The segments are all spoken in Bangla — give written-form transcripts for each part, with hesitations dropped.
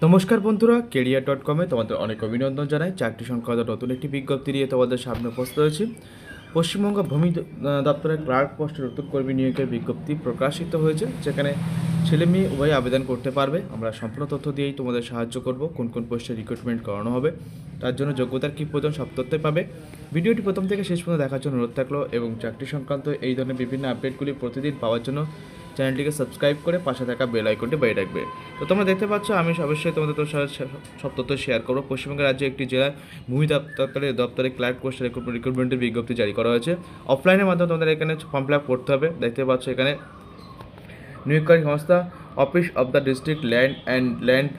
নমস্কার বন্ধুরা, কেরিয়ার.com-এ তোমাদের অনেক অভিনন্দন জানাই। চাকরি সংক্রান্ত নতুন একটি বিজ্ঞপ্তি নিয়ে তোমাদের সামনে উপস্থিত হয়েছি। পশ্চিমবঙ্গ ভূমি দপ্তরের ক্লার্ক পোস্টে নতুন কর্মী নিয়োগের বিজ্ঞপ্তি প্রকাশিত হয়েছে, যেখানে ছেলে মেয়ে উভয় আবেদন করতে পারবে। আমরা সম্পূর্ণ তথ্য দিয়েই তোমাদের সাহায্য করব কোন কোন পোস্টে রিক্রুটমেন্ট করানো হবে, তার জন্য যোগ্যতার কী প্রয়োজন সব তথ্যই পাবে। ভিডিওটি প্রথম থেকে শেষ পর্যন্ত দেখার জন্য অনুরোধ থাকলো এবং চাকরি সংক্রান্ত এই ধরনের বিভিন্ন আপডেটগুলি প্রতিদিন পাওয়ার জন্য চ্যানেলটিকে সাবস্ক্রাইব করে পাশে থাকা বেল আইকনটি বাজিয়ে রাখবে। তো তোমরা দেখতে পাচ্ছ, আমি অবশ্যই তোমাদের সব তথ্য শেয়ার করবো। পশ্চিমবঙ্গ রাজ্যে একটি জেলায় ভূমি দপ্তরে ক্লার্ক পোস্টে রিক্রুটমেন্টের বিজ্ঞপ্তি জারি করা হয়েছে। অফলাইনের মাধ্যমে তোমাদের এখানে ফর্ম ফিল আপ করতে হবে। দেখতে পাচ্ছ এখানে নিয়োগকারী সংস্থা office of the district land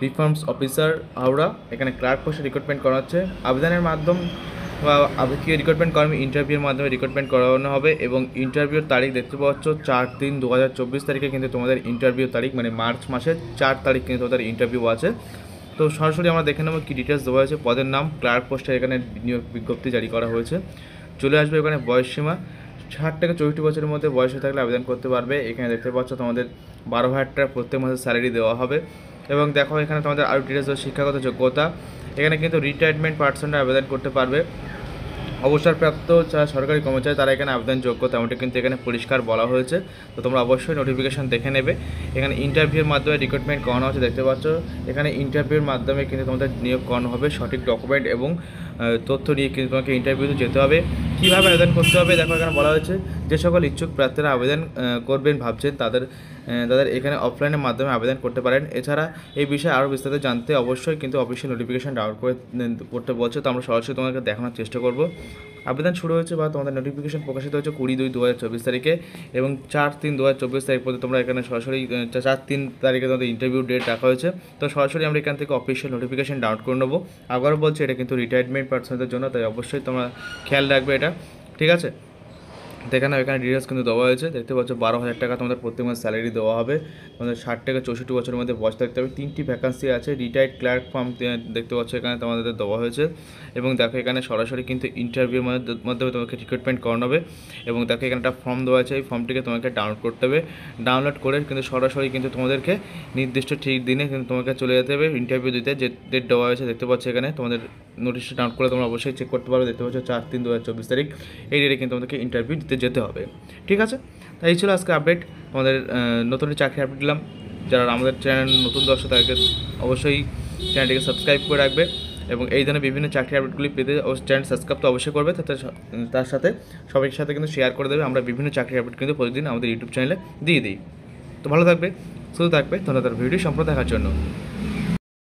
reforms officer Howrah. এখানে ক্লার্ক পোস্টে রিক্রুটমেন্ট করা হচ্ছে। আবেদনের মাধ্যম বা আবেদনকে রিক্রুটমেন্ট কর্মী ইন্টারভিউর মাধ্যমে রিক্রুটমেন্ট করানো হবে এবং ইন্টারভিউর তারিখ দেখতে পাচ্ছ 4/3/2024 তারিখে কিন্তু তোমাদের ইন্টারভিউ তারিখ, মানে মার্চ মাসের 4 তারিখ কিন্তু তোমাদের ইন্টারভিউ আছে। তো সরাসরি আমরা দেখে নেব কী ডিটেলস দেওয়া হয়েছে। পদের নাম ক্লার্ক পোস্টে এখানে নিয়োগ বিজ্ঞপ্তি জারি করা হয়েছে। চলে আসবে এখানে বয়সসীমা 60 থেকে 64 বছরের মধ্যে বয়সে থাকলে আবেদন করতে পারবে। এখানে দেখতে পাচ্ছ তোমাদের 12,000 টাকা প্রত্যেক মাসে স্যালারি দেওয়া হবে। এবং দেখো এখানে তোমাদের আরও ডিটেলস শিক্ষাগত যোগ্যতা। এখানে কিন্তু রিটায়ারমেন্ট পার্সনরা আবেদন করতে পারবে। অবসরপ্রাপ্ত যারা সরকারি কর্মচারী তারা এখানে আবেদনযোগ্য, তেমনটি কিন্তু এখানে পরিষ্কার বলা হয়েছে। তো তোমরা অবশ্যই নোটিফিকেশান দেখে নেবে। এখানে ইন্টারভিউর মাধ্যমে রিক্রুটমেন্ট করানো হচ্ছে, দেখতে পাচ্ছ। এখানে ইন্টারভিউর মাধ্যমে কিন্তু তোমাদের নিয়োগ করানো হবে। সঠিক ডকুমেন্ট এবং তথ্য নিয়ে কিন্তু তোমাকে ইন্টারভিউতে যেতে হবে। কীভাবে আবেদন করতে হবে দেখো, এখানে বলা হয়েছে যে সকল ইচ্ছুক প্রার্থীরা আবেদন করবেন ভাবছেন তাদের এখানে অফলাইনের মাধ্যমে আবেদন করতে পারেন। এছাড়া এই বিষয়ে আরও বিস্তারিত জানতে অবশ্যই কিন্তু অফিসিয়াল নোটিফিকেশান ডাউনলোড করতে বলছে। তো আমরা সরাসরি তোমাকে দেখানোর চেষ্টা করব। আবেদন শুরু হয়েছে বা তোমাদের নোটিফিকেশন প্রকাশিত হয়েছে 20/2/2024 তারিখে এবং 4/3/2024 তারিখ পর্যন্ত তোমরা এখানে সরাসরি 4/3 তারিখে তোমাদের ইন্টারভিউ ডেট রাখা হয়েছে। তো সরাসরি আমরা এখান থেকে অফিসিয়াল নোটিফিকেশন ডাউনলোড করে নেবো। আবারও বলছি, এটা কিন্তু রিটায়ারমেন্ট পার্সনদের জন্য, তাই অবশ্যই তোমরা খেয়াল রাখবে এটা, ঠিক আছে। এখানে ডিটেলস কিন্তু দেওয়া হয়েছে। দেখতে পাচ্ছ 12,000 টাকা তোমাদের প্রত্যেক মাসে স্যালারি দেওয়া হবে। তোমাদের 60 থেকে 64 বছরের মধ্যে বয়স থাকতে হবে। 3টি ভ্যাকান্সি আছে। রিটায়ার্ড ক্লার্ক ফর্ম দেখতে পাচ্ছ এখানে তোমাদের দেওয়া হয়েছে। এবং দেখো এখানে সরাসরি কিন্তু ইন্টারভিউর মাধ্যমে তোমাকে রিক্রুটমেন্ট করানো হবে। এবং দেখো এখানে একটা ফর্ম দেওয়া আছে, এই ফর্মটিকে তোমাকে ডাউনলোড করতে হবে। ডাউনলোড করে কিন্তু সরাসরি কিন্তু তোমাদেরকে নির্দিষ্ট ঠিক দিনে কিন্তু তোমাকে চলে যেতে হবে ইন্টারভিউ দিতে। যে ডেট দেওয়া হয়েছে দেখতে পাচ্ছ এখানে, তোমাদের নোটিশটা ডাউনলোড করে তোমরা অবশ্যই চেক করতে পারবে। দেখতে পাচ্ছ 4/3/2024 তারিখ, এই ডেটে কিন্তু তোমাদেরকে ইন্টারভিউ দিতে যেতে হবে, ঠিক আছে। তাই এই ছিল আজকে আপডেট। আমাদের নতুন চাকরি আপডেট দিলাম। যারা আমাদের চ্যানেল নতুন দর্শক তাদেরকে অবশ্যই চ্যানেলটিকে সাবস্ক্রাইব করে রাখবে এবং এই ধরনের বিভিন্ন চাকরি আপডেটগুলি পেতে চ্যানেল সাবস্ক্রাইব তো অবশ্যই করবে, তার সাথে সবার সাথে কিন্তু শেয়ার করে দেবে। আমরা বিভিন্ন চাকরি আপডেট কিন্তু প্রতিদিন আমাদের ইউটিউব চ্যানেলে দিয়ে দিই। তো ভালো থাকবে, সুস্থ থাকবে। ধন্যবাদ ভিডিও সম্পূর্ণ দেখার জন্য।